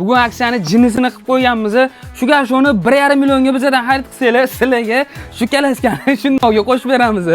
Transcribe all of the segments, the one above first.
Bugun aksiyani jinnisini qilib qo'yganmiz. Shu garshoni 1,5 millionga bizdan xarid qilsanglar, sizlarga shu kalaskani shundoqga qo'shib beramiz.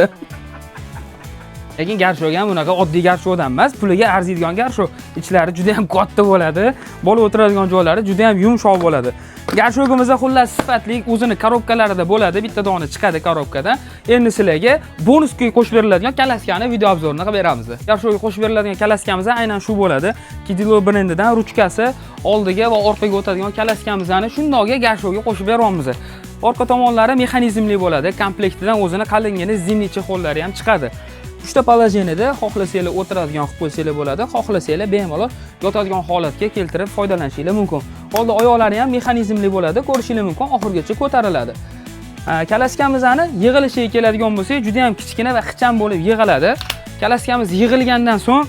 Lekin garshoga ham bunaqa oddiy garshodan emas, puliga arziydigan garsho. Ichlari juda ham katta bo'ladi, bola o'tiradigan joylari juda ham yumshoq bo'ladi. Garshogimizda xullas sifatli o'zini korobkalarida bo'ladi, bitta dona chiqadi korobkadan. Endi sizlarga bonusga qo'shib beriladigan kalaskani video obzorini qilib beramiz. Garshoga qo'shib beriladigan kalaskamiz aynan shu bo'ladi. Kidilo brendidan ruchkasi oldiga va orqaga o'tadigan kalaskamizni shundoqga garshoga qo'shib beryapmiz. Orqa tomonlari mexanizmli bo'ladi. Komplektidan o'zini qalingina zimli chexollari ham chiqadi. Uchta положениеda xohlasanglar o'tiradigan qilib qo'ysanglar bo'ladi, xohlasanglar bemalol yotadigan holatga keltirib foydalanishingiz mumkin. Holda oyoqlari ham mexanizmli bo'ladi, ko'rishingiz mumkin, oxirigacha ko'tariladi. Kalaskamizni yig'ilishiga keladigan bo'lsak, juda ham kichkina va ixcham bo'lib yig'iladi. Kalaskamiz yig'ilgandan so'ng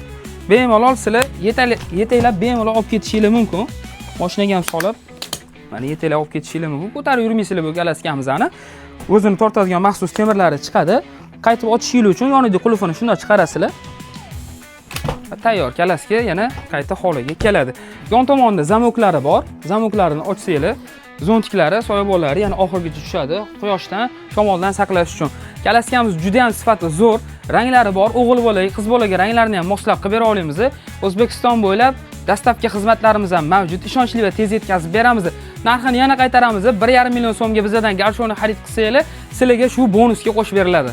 bemalol sizlar yetaklab bemalol olib ketishingiz mumkin. Mashinaga ham solib, mana yetaklab olib ketishingiz mumkin. Ko'tarib yurmaysizlar bu kalaskamizni. O'zini tortadigan maxsus temirlari chiqadi. Qaytib ochishingiz uchun yonida qulfini shunday chiqarasizlar. Tayyor kalaska yana qayta holiga keladi. Yon tomonda zamoklari bor. Zamoklarini ochsanglar, zontiklari, soyabonlari yana oxirigacha tushadi. Quyoshdan, shamoldan saqlash uchun. Kalaskamiz juda ham sifati zo'r, ranglari bor. O'g'il bolaga, qiz bolaga ranglarini ham moslab qilib bera olamiz. O'zbekiston bo'ylab dastavka xizmatlarimiz ham mavjud. Ishonchli va tez yetkazib beramiz. Narxini yana qaytaramiz. 1,5 million so'mga bizdan garshoni xarid qilsanglar, sizlarga shu bonusga qo'shib beriladi.